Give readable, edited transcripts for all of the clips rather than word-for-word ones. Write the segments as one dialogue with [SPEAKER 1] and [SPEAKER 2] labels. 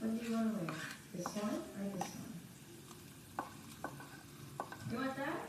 [SPEAKER 1] What do you want to wear? This one or this one? You want that?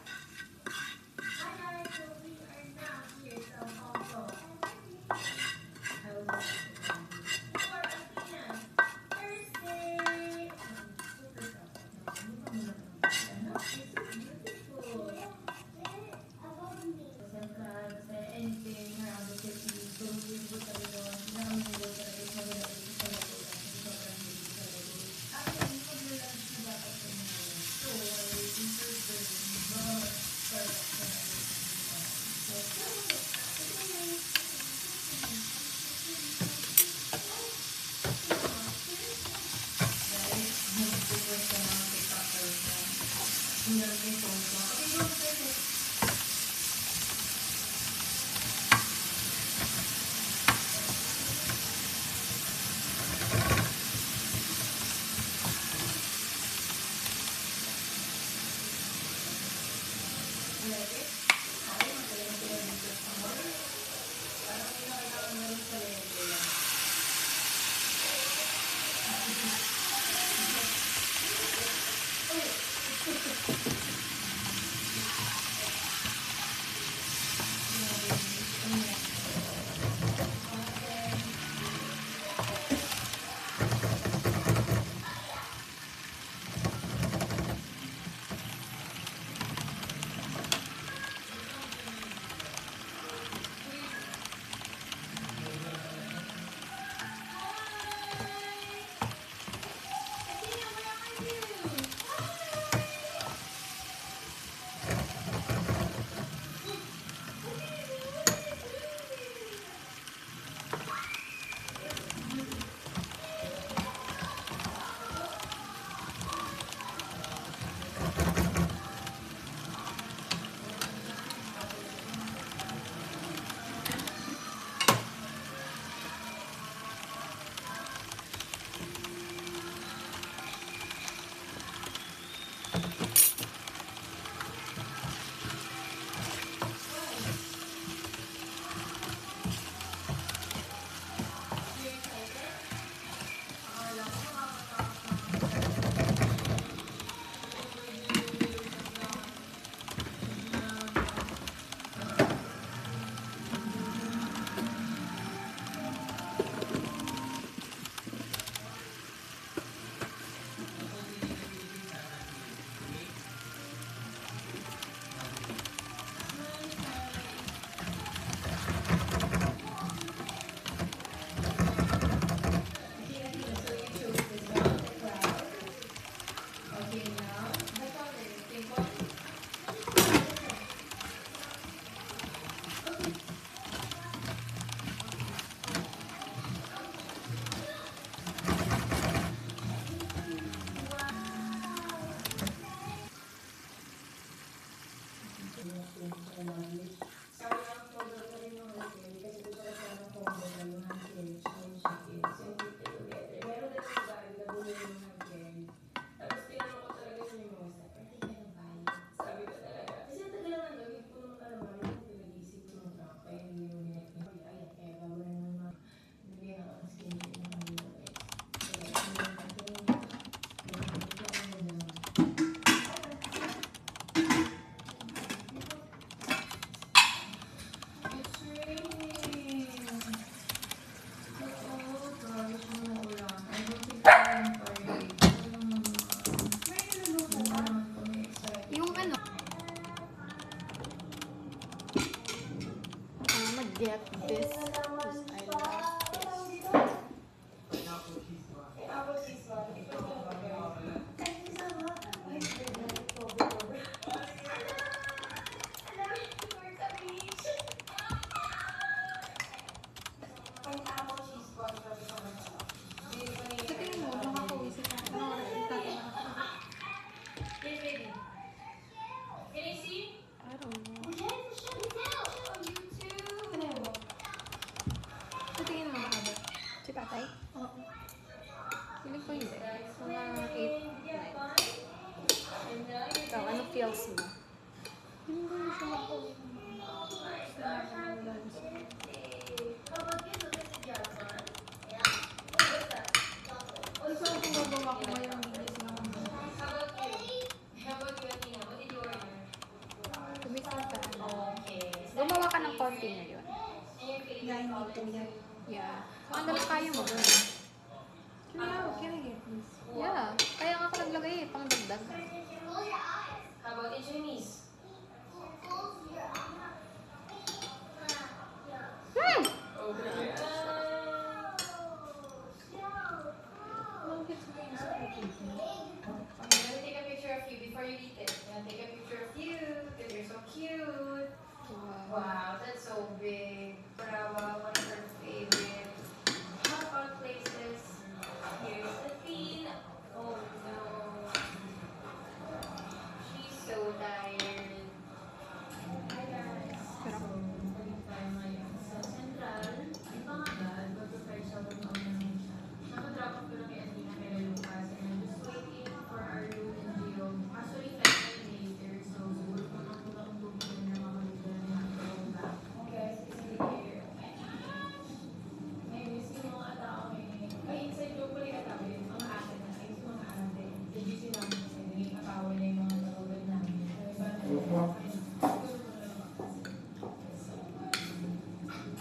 [SPEAKER 2] get this because I love this. Sa tingin mo, nakakawisip na. Ano oras yung tatanong ako? I don't know. Sa tingin mo mahaba? Si tatay? Oo. Feeling ko hindi. Mga 8, 9. Ikaw, ano feels mo? Hindi ko siya makauwi. Gusto ko kung gagawa ko ngayong gigising ako. Tumising ka. Gumawa ka ng konti ngayon. Yeah. So, ano lang kaya mo doon? Can I get this? Yeah. Kaya nga ako naglagay eh, pang dagdag.
[SPEAKER 1] How about in Chinese? I'm gonna take a picture of you before you eat it. I'm gonna take a picture of you because you're so cute. Wow, that's so big. Brava, one of her favorite. How about places? Here's Athena. Oh no. She's so tired. Hi guys.
[SPEAKER 2] Sarap.
[SPEAKER 1] So, balik tayo ngayon sa Central. Ay, Pangalan. Mag-prepare siya kung ano naman siya. Nakadrop off ko lang kay Athena kay Lucas. And I'm just waiting for our room and Gio. Actually, flight time later. So, siguro kung ako lang ang bumili na makalugan na ako back. Okay, sige here. Ngayon, miss yung mga tao eh. Ay, inside joke ko yung tao yun. Mga ate na. Ay, yung mga ate. Kasi sila kasi naging katawan na yung mga katulad namin.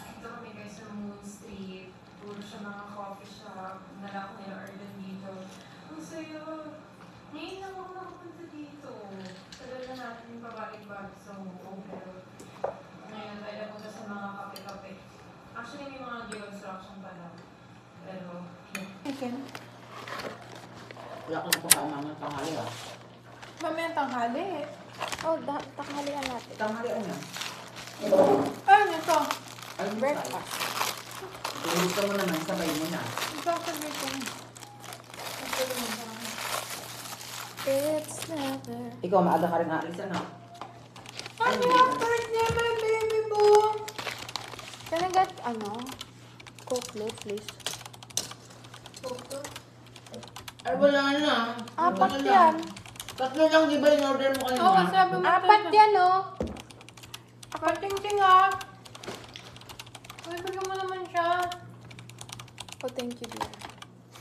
[SPEAKER 1] Ito kami guys sa Moon Street. Puro siya mga coffee shop. Nalak nila Arden dito. Ang saya. Ngayon lang ako nakapunta dito. Tagal na natin yung pabalik-balik sa Hong pero ngayon tayo napunta sa mga kape-kape. Actually, may mga deconstruction pa lang. Pero, yeah.
[SPEAKER 2] Okay.
[SPEAKER 3] Wala ko na pagkain ng tanghali ah.
[SPEAKER 2] Mamaya tanghali. Oh, tanghalian natin.
[SPEAKER 3] Tanghali ano yan?
[SPEAKER 2] Ano ito?
[SPEAKER 3] Ay,
[SPEAKER 2] Breakfast.
[SPEAKER 3] Gusto mo naman, sabay mo na.
[SPEAKER 2] Sasabi ko. It's never.
[SPEAKER 3] Ikaw, maaga ka rin aalis ano?
[SPEAKER 2] Ano yung birthday, my baby boo? Can I get, Coke float, please?
[SPEAKER 3] Ay, wala na.
[SPEAKER 2] Apat
[SPEAKER 3] Wala
[SPEAKER 2] yan.
[SPEAKER 3] lang. Tatlo lang, di ba yung order mo kanina?
[SPEAKER 2] Oo, sabi mo. Apat yan, oh. Ting-ting, ah. Ay, bigyan mo naman siya. Oh, thank you, dear.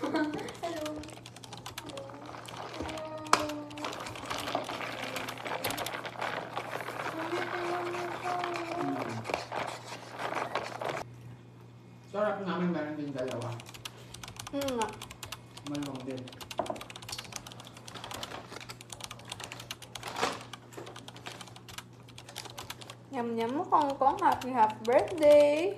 [SPEAKER 2] Hello.
[SPEAKER 3] Sarap namin meron din dalawa.
[SPEAKER 2] Nga.
[SPEAKER 3] Malong din.
[SPEAKER 2] Yum-yum mo, Hong Kong. Happy birthday.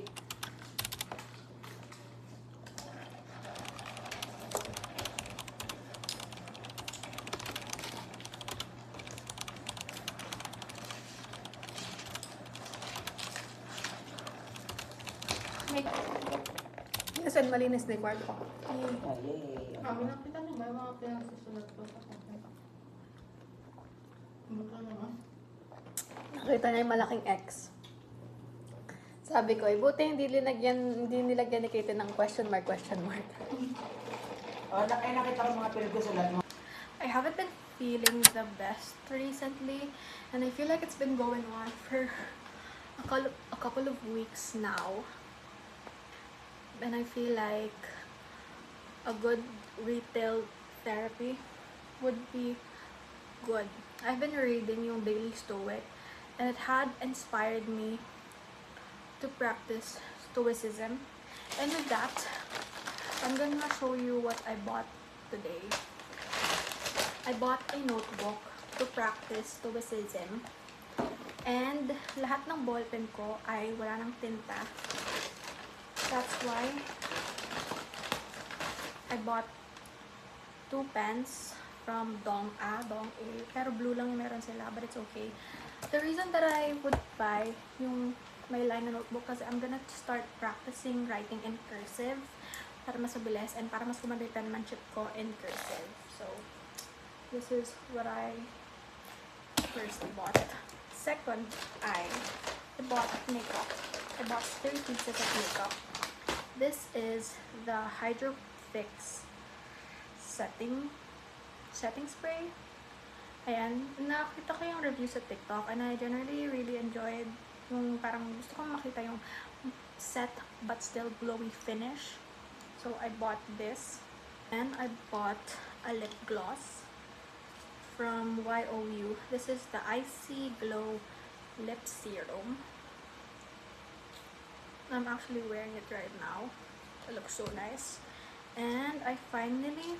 [SPEAKER 2] Yes, and malinis na yung kwarto ko.
[SPEAKER 3] Ay,
[SPEAKER 1] Kami nakita niyo ba yung mga pinagsusulat ko sa kapatid? Ano ka naman?
[SPEAKER 2] Nakita niya yung malaking X. Sabi ko, buti hindi nilagyan ni Katie ng question mark.
[SPEAKER 3] Oh, nakita ko mga pinagsusulat mo.
[SPEAKER 2] I haven't been feeling the best recently, and I feel like it's been going on for a couple of weeks now. And I feel like a good retail therapy would be good. I've been reading yung Daily Stoic, and it had inspired me to practice Stoicism. And with that, I'm gonna show you what I bought today. I bought a notebook to practice Stoicism, And lahat ng ballpen ko ay wala ng tinta. That's why I bought 2 pens from Dong A. Pero blue lang yung meron sila, but it's okay. The reason that I would buy yung may line na notebook kasi I'm gonna start practicing writing in cursive para mas mabilis and para mas kumanda yung penmanship ko in cursive. So, this is what I first bought. Second, I bought makeup. I bought 3 pieces of makeup. This is the Hydro Fix setting spray. Ayan, nakita ko yung review sa TikTok and I generally really enjoyed yung parang gusto kong makita yung set but still glowy finish. So I bought this and I bought a lip gloss from YOU. This is the Icy Glow Lip Serum. I'm actually wearing it right now. It looks so nice. And I finally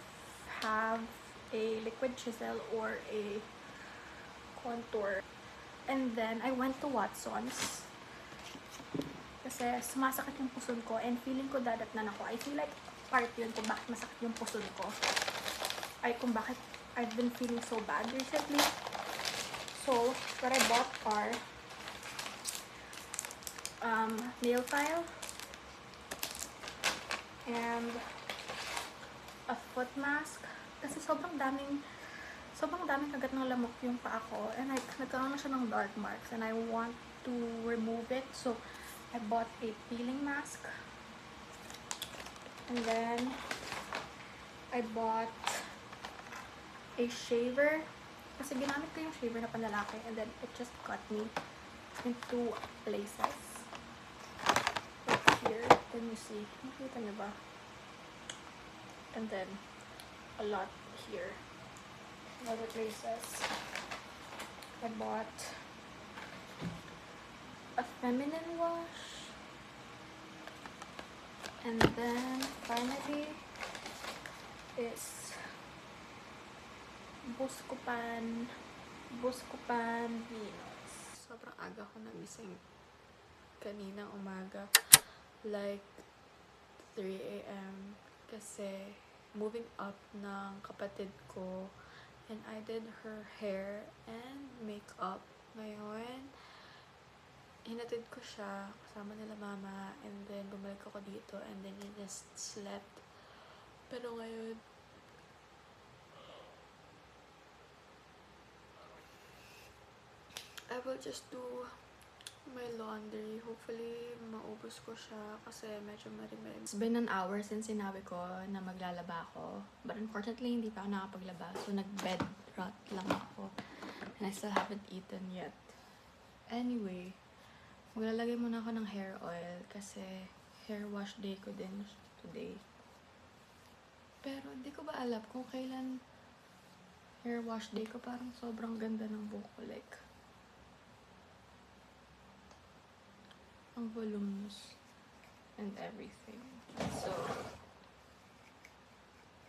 [SPEAKER 2] have a liquid chisel or a contour. And then I went to Watson's kasi sumasakit yung puson ko and feeling ko dadatnan ako. I feel like part yun kung bakit masakit yung puson ko. Ay kung bakit I've been feeling so bad recently. So, what I bought are nail file and a foot mask kasi sobrang daming kagat ng lamok yung paa ko and nagkaroon na siya ng dark marks and I want to remove it, so I bought a peeling mask and then I bought a shaver kasi ginamit ko yung shaver na panlalaki and then it just cut me in 2 places. Here, can you see? Nakita niyo ba? And then a lot here. Other places. I bought a feminine wash. And then finally is Buscopan Venus. Sobrang aga ko nagising kaninang umaga. Like 3 a.m. kasi moving up ng kapatid ko and I did her hair and makeup. Ngayon, hinatid ko siya kasama nila mama and then bumalik ako dito and then I just slept. Pero ngayon, I will just do my laundry. Hopefully, maubos ko siya kasi medyo marimim. It's been an hour since sinabi ko na maglalaba ako. But unfortunately, hindi pa ako nakapaglaba. So, nag-bed rot lang ako. And I still haven't eaten yet. Anyway, maglalagay muna ako ng hair oil kasi hair wash day ko din today. Pero, hindi ko ba alam kung kailan hair wash day ko. Parang sobrang ganda ng buhok ko. Like, ang voluminous and everything. So,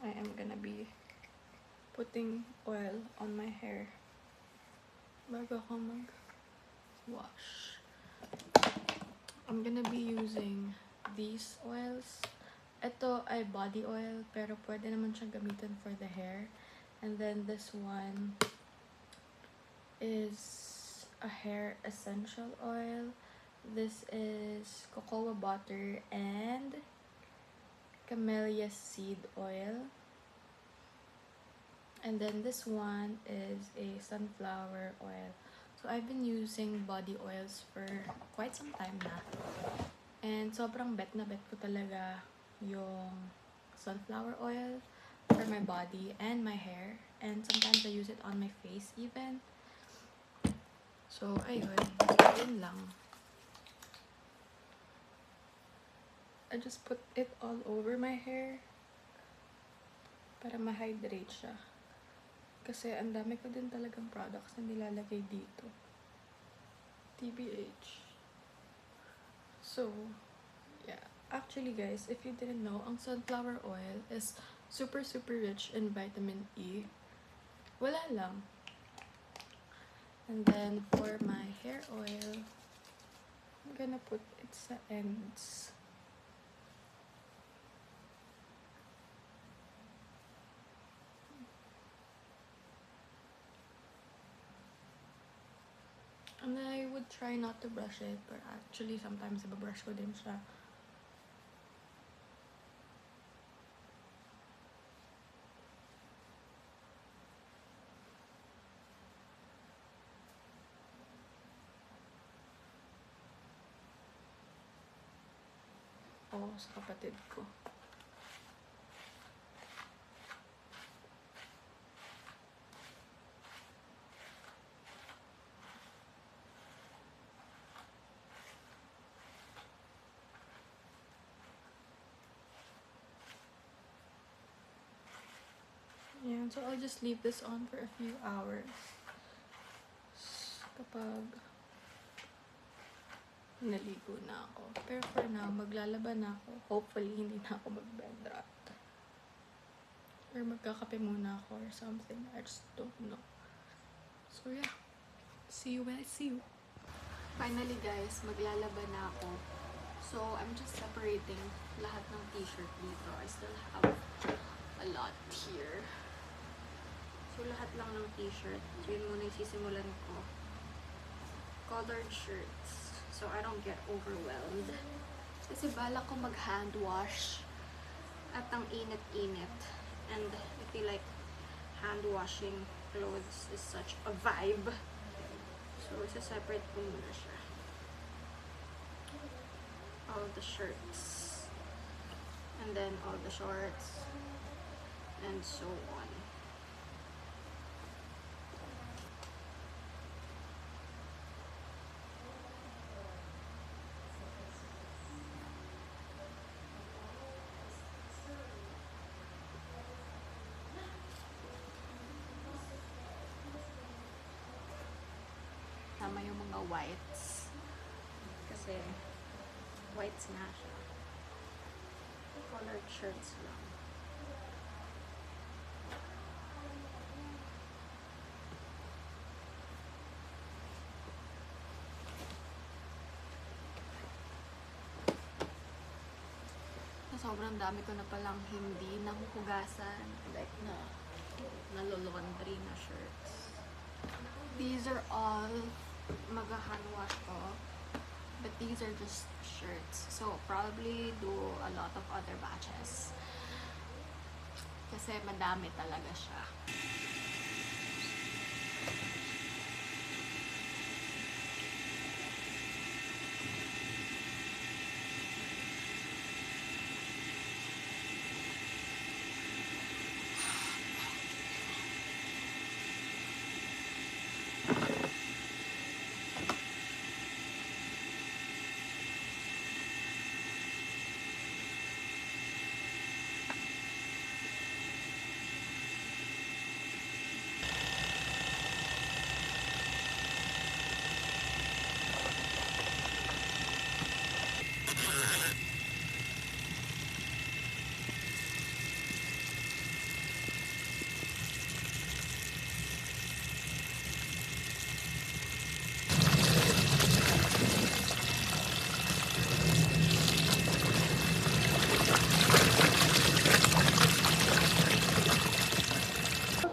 [SPEAKER 2] I am gonna be putting oil on my hair bago ako mag-wash. I'm gonna be using these oils. Ito ay body oil, pero pwede naman siyang gamitin for the hair. And then this one is a hair essential oil. This is cocoa butter and camellia seed oil. And then this one is a sunflower oil. So I've been using body oils for quite some time na. And sobrang bet na bet ko talaga yung sunflower oil for my body and my hair. And sometimes I use it on my face even. So ayun, yun lang. I just put it all over my hair para ma-hydrate siya. Kasi ang dami ko din talagang products na nilalagay dito. TBH. So, yeah. Actually guys, if you didn't know, ang sunflower oil is super rich in vitamin E. Wala lang. And then for my hair oil, I'm gonna put it sa ends. And I would try not to brush it, but actually sometimes ibabrush ko din siya. Oo, sa kapatid ko. Ayan, so I'll just leave this on for a few hours. Kapag naligo na ako. Pero for now, maglalaba na ako. Hopefully, hindi na ako mag-bed rot. Or magkakape muna ako or something. I just don't know. So yeah, see you when I see you. Finally guys, maglalaba na ako. So I'm just separating lahat ng t-shirt dito. I still have a lot here. So lahat lang ng t-shirt. Yun muna yung sisimulan ko. Colored shirts. So I don't get overwhelmed. Kasi balak ko mag-hand wash. At ang init-init. And I feel like hand washing clothes is such a vibe. So isa-separate ko muna siya. All the shirts. And then all the shorts. And so on. Tama yung mga whites. Kasi whites na siya. Colored shirts lang. Sobrang dami ko na palang hindi nahuhugasan. Like nalolaundry na shirts. These are all mag-hand wash ko. But these are just shirts. So, probably do a lot of other batches. Kasi madami talaga siya.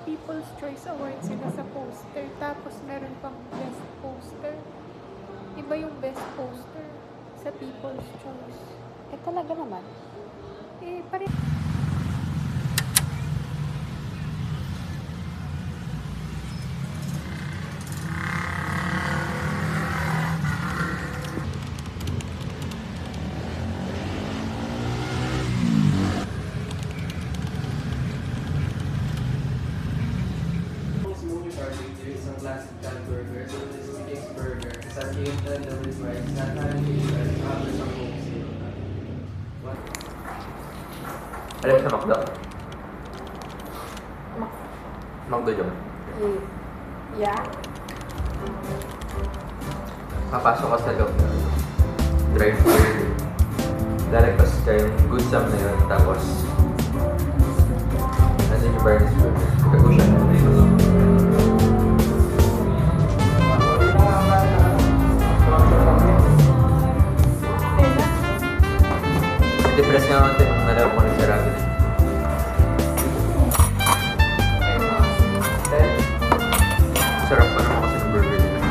[SPEAKER 2] People's Choice Award sila sa poster. Tapos meron pang best poster. Iba yung best poster sa People's Choice. Eh talaga naman. Eh pare.
[SPEAKER 4] Classic Cat Burger, so this is King's Burger. Sa Cajun, double fries, not honey, fries, after some Coke Zero. What?
[SPEAKER 5] Alam sa McDo? McDo yun.
[SPEAKER 2] Yeah.
[SPEAKER 5] Papasok ka sa loob na drive-thru. Lalagpas ka yung good sam na yun, tapos nandun yung Bernie's Burger. Pagkakusyan mo na yun. nga natin nung nalaman ko nagsarado na. Sarap pa naman kasi ng burger nila.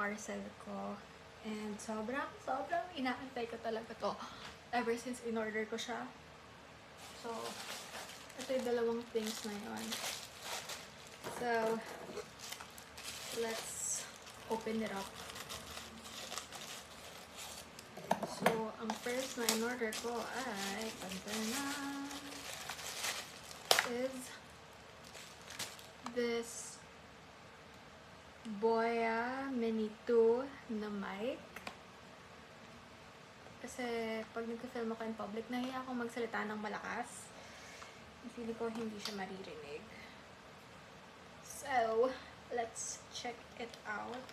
[SPEAKER 2] parcel ko. And sobrang inaantay ko talaga to. Ever since in-order ko siya. So, ito yung dalawang things na yun. So, let's open it up. So, ang first na in-order ko ay is this Boya Mini 2 na mic. Kasi pag nag-film ako in public, nahiya akong magsalita ng malakas. Feeling ko hindi siya maririnig. So, let's check it out.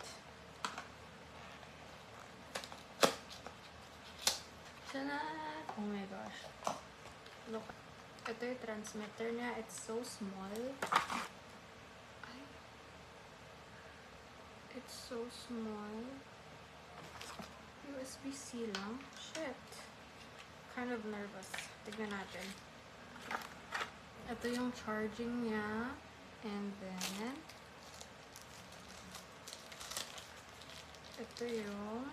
[SPEAKER 2] Tadaan! Oh my gosh. Look. Ito yung transmitter niya. It's so small. Ay. It's so small. USB-C lang. Shit. Kind of nervous. Tignan natin. Ito yung charging niya. And then, ito yung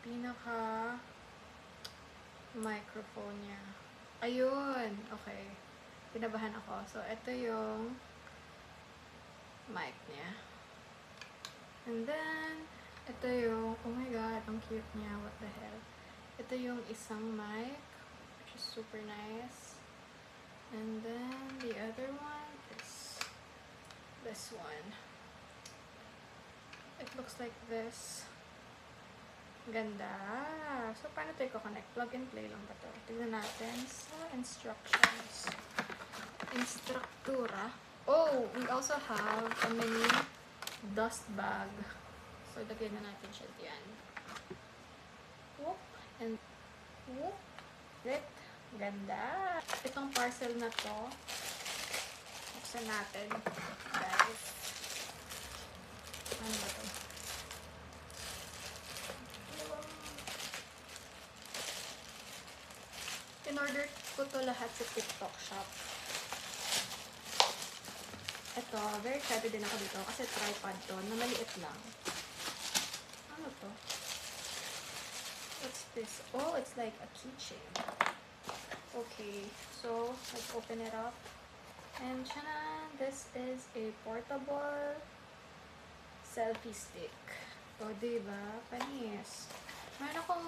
[SPEAKER 2] pinaka microphone niya. Ayun! Okay. Pinabahan ako. So, ito yung mic niya. And then, ito yung, oh my god, ang cute niya. What the hell? Ito yung isang mic, which is super nice. And then, the other one is this one. It looks like this. Ganda. So, paano ito i-connect? Plug and play lang ba ito? Tignan natin sa instructions. Instructura. Oh! We also have a mini dust bag. So, lagyan na natin siya diyan. Whoop! And Oh, lit. Ganda. Itong parcel na to, buksan natin, guys. Ano ba to? In-order ko to lahat sa TikTok shop. Ito, very excited din ako dito kasi tripod to, na maliit lang. Ano to? What's this? Oh, it's like a keychain. Okay, so let's open it up. And chanan! This is a portable selfie stick. O, diba? Panis. Meron akong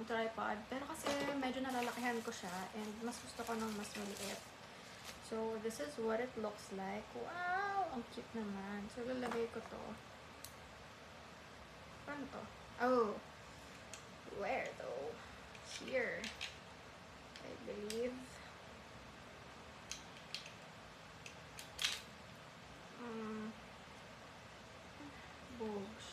[SPEAKER 2] tripod, pero kasi medyo nalalakihan ko siya and mas gusto ko ng mas maliit. So, this is what it looks like. Wow! Ang cute naman. So, lalagay ko to. Paano to? Oh! Where though? Here. I believe. Boobs.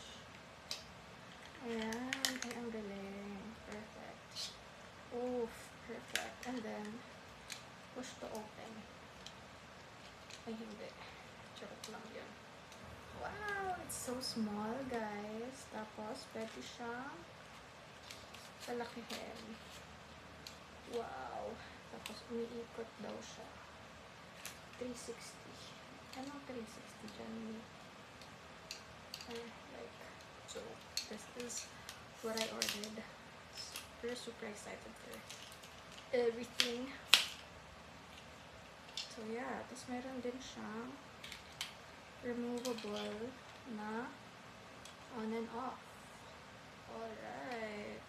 [SPEAKER 2] Ayan. Ay, ang galing. Perfect. Oof. Perfect. And then, push to open. Ay, hindi. Charot lang yun. Wow! It's so small, guys. Tapos, pwede siyang palakihin. Wow! Tapos, umiikot daw siya. 360. Anong 360 dyan? Like, so, this is what I ordered. We're super excited for everything. So, yeah. Tapos, meron din siyang removable na on and off. Alright.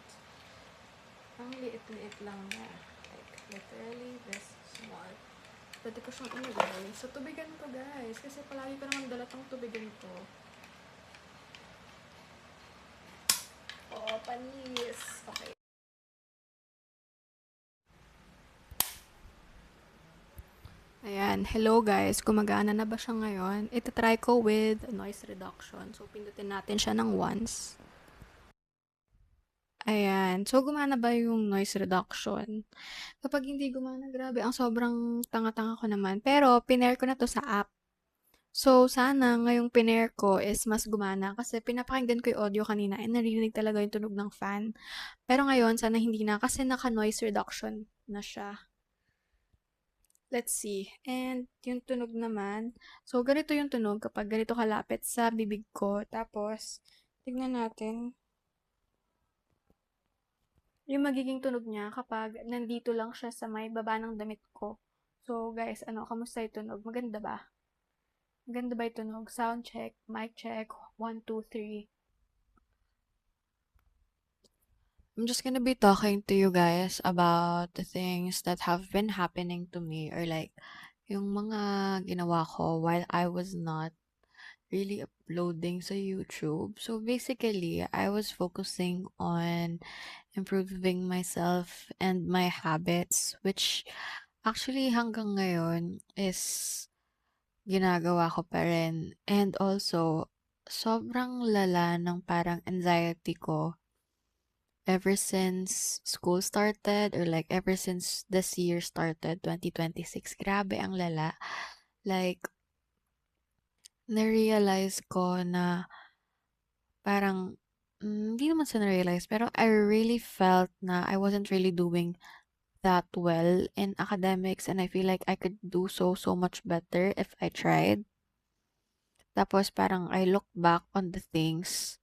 [SPEAKER 2] Ang liit-liit lang niya. Like, literally this small. Pwede ko siyang ilagay sa tubigan ko, guys. Kasi palagi ko naman dala tong tubigan ko. Oh, panis. Okay. Ayan. Hello, guys. Gumagana na ba siya ngayon? Ito-try ko with noise reduction. So, pindutin natin siya ng once. Ayan. So, gumana ba yung noise reduction? Kapag hindi gumana, grabe, ang sobrang tanga-tanga ko naman. Pero, pinair ko na to sa app. So, sana ngayong pinair ko is mas gumana kasi pinapakinggan ko yung audio kanina and narinig talaga yung tunog ng fan. Pero ngayon, sana hindi na kasi naka-noise reduction na siya. Let's see. And yung tunog naman, so ganito yung tunog kapag ganito kalapit sa bibig ko. Tapos, tignan natin yung magiging tunog niya kapag nandito lang siya sa may baba ng damit ko. So, guys, kamusta yung tunog? Maganda ba? Maganda ba yung tunog? Sound check, mic check, 1, 2, 3. I'm just gonna be talking to you guys about the things that have been happening to me or like yung mga ginawa ko while I was not really uploading sa YouTube. So basically, I was focusing on improving myself and my habits, which actually hanggang ngayon is ginagawa ko pa rin. And also, sobrang lala ng parang anxiety ko ever since school started or like ever since this year started, 2026. Grabe ang lala. Like, na-realize ko na parang, hindi naman sa na-realize, pero I really felt na I wasn't really doing that well in academics and I feel like I could do so much better if I tried. Tapos parang I look back on the things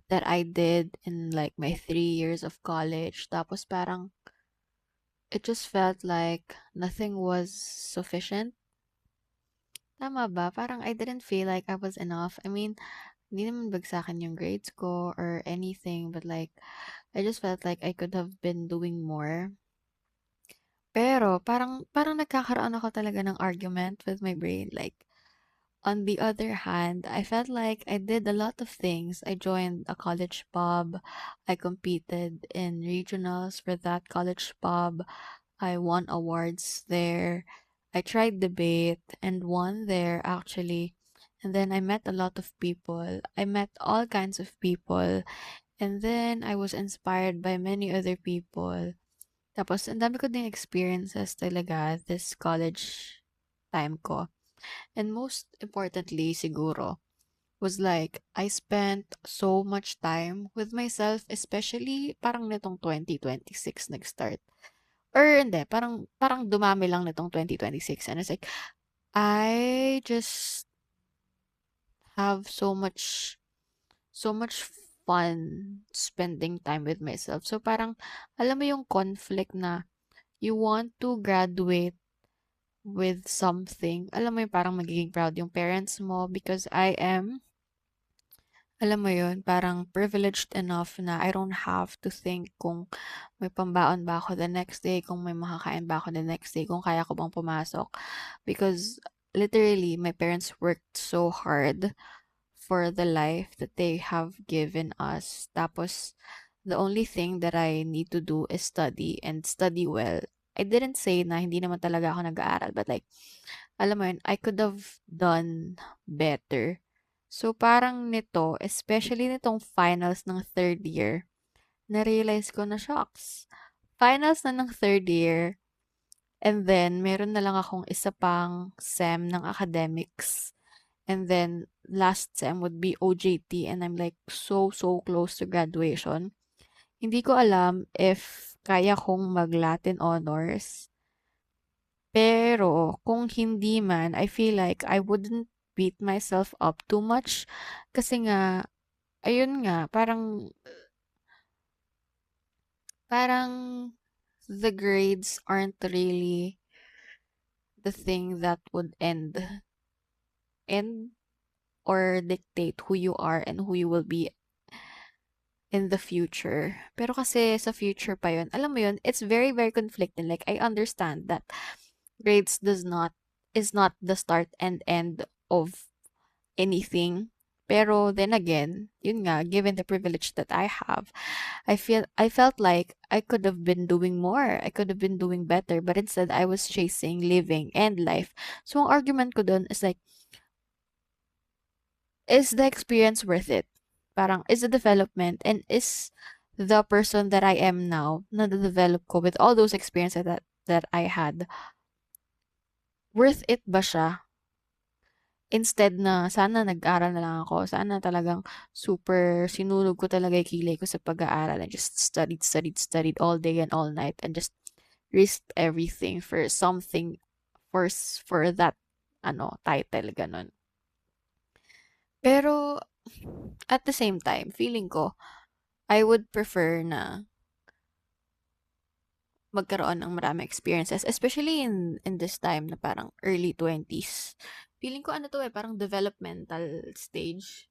[SPEAKER 2] that I did in like my 3 years of college. Tapos parang it just felt like nothing was sufficient. Tama ba? Parang I didn't feel like I was enough. I mean, hindi naman bagsakan yung grades ko or anything, but like, I just felt like I could have been doing more. Pero, parang nagkakaroon ako talaga ng argument with my brain. Like, on the other hand, I felt like I did a lot of things. I joined a college pub. I competed in regionals for that college pub. I won awards there. I tried debate and won there actually. And then I met a lot of people. I met all kinds of people.
[SPEAKER 6] And then, I was inspired by many other people. Tapos, ang dami ko ding experiences talaga this college time ko. And most importantly, siguro, was like, I spent so much time with myself, especially parang nitong 2026 nag-start. Or hindi, parang dumami lang nitong 2026. And it's like, I just have so much fun spending time with myself. So parang, alam mo yung conflict na you want to graduate with something. Alam mo yung parang magiging proud yung parents mo because I am, alam mo yun, parang privileged enough na I don't have to think kung may pambaon ba ako the next day, kung may makakain ba ako the next day, kung kaya ko bang pumasok. Because literally, my parents worked so hard for the life that they have given us. Tapos, the only thing that I need to do is study and study well. I didn't say na hindi naman talaga ako nag-aaral, but like, alam mo yun, I could have done better. So, parang nito, especially nitong finals ng third year, na-realize ko na, shocks. Finals na ng third year, and then, meron na lang akong isa pang SEM ng academics. And then, last SEM would be OJT, and I'm like so close to graduation. Hindi ko alam if kaya kong mag-Latin honors. Pero, kung hindi man, I feel like I wouldn't beat myself up too much. Kasi nga, ayun nga, parang the grades aren't really the thing that would end or dictate who you are and who you will be in the future. Pero kasi sa future pa yun, alam mo yun, it's very conflicting. Like, I understand that grades is not the start and end of anything. Pero then again, yun nga, given the privilege that I have, I felt like I could have been doing more. I could have been doing better, but instead I was chasing living and life. So ang argument ko dun is like, is the experience worth it? Parang, is the development and is the person that I am now, na develop ko with all those experiences that I had, worth it ba siya? Instead na sana nag-aral na lang ako, sana talagang super sinulog ko talaga yung kilay ko sa pag-aaral and just studied all day and all night and just risked everything for something, for that title, ganun. Pero at the same time, feeling ko I would prefer na magkaroon ng maraming experiences, especially in this time na parang early 20s. Feeling ko parang developmental stage.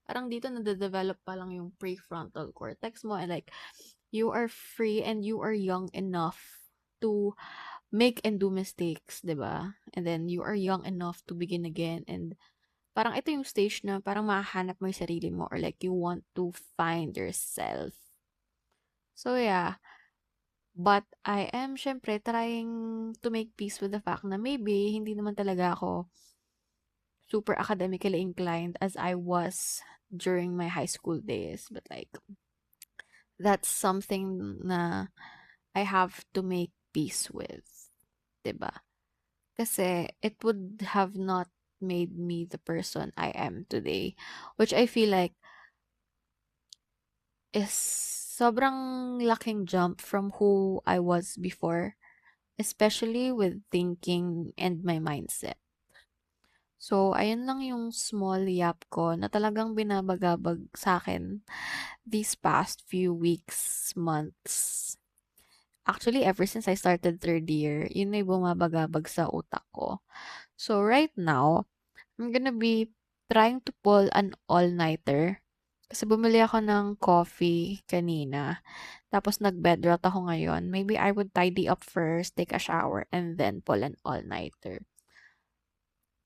[SPEAKER 6] Parang dito nade-develop pa lang yung prefrontal cortex mo and like, you are free and you are young enough to make and do mistakes, 'di ba? And then you are young enough to begin again and parang ito yung stage na parang mahahanap mo yung sarili mo or like you want to find yourself. So yeah, but I am syempre trying to make peace with the fact na maybe hindi naman talaga ako super academically inclined as I was during my high school days. But like, that's something na I have to make peace with, 'di ba? Kasi it would have not made me the person I am today, which I feel like is sobrang laking jump from who I was before, especially with thinking and my mindset. So, ayun lang yung small yap ko na talagang binabagabag sa akin these past few weeks, months. Actually, ever since I started third year, yun na yung bumabagabag sa utak ko. So, right now, I'm gonna be trying to pull an all-nighter. Kasi bumili ako ng coffee kanina. Tapos nag-bed rot ako ngayon. Maybe I would tidy up first, take a shower, and then pull an all-nighter.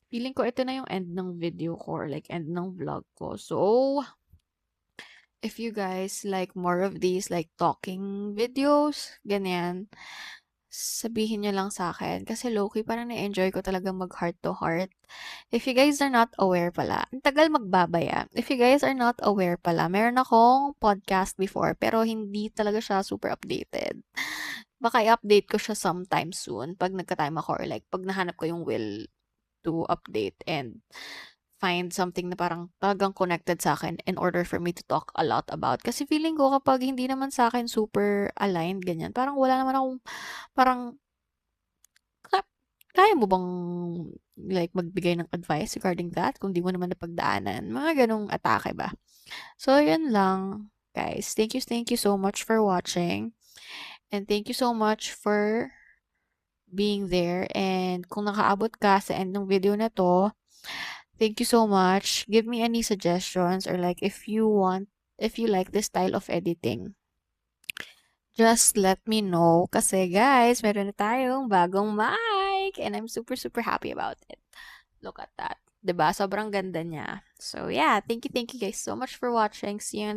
[SPEAKER 6] Feeling ko ito na yung end ng video ko or like end ng vlog ko. So, if you guys like more of these like talking videos, ganyan, sabihin nyo lang sa akin. Kasi low-key, parang na-enjoy ko talaga mag-heart to heart. If you guys are not aware pala, ang tagal magbabaya. If you guys are not aware pala, meron akong podcast before, pero hindi talaga siya super updated. Baka i-update ko siya sometime soon pag nagka-time ako or like pag nahanap ko yung will to update and find something na parang talagang connected sa akin in order for me to talk a lot about. Kasi feeling ko kapag hindi naman sa akin super aligned, ganyan, parang wala naman akong, parang, kaya mo bang like magbigay ng advice regarding that kung di mo naman napagdaanan? Mga ganong atake ba? So, yun lang, guys. Thank you so much for watching. And thank you so much for being there. And kung nakaabot ka sa end ng video na to, thank you so much. Give me any suggestions or like if you like this style of editing, just let me know. Kasi guys, meron na tayong bagong mic and I'm super happy about it. Look at that. 'Di ba? Sobrang ganda niya. So yeah, thank you guys so much for watching. See you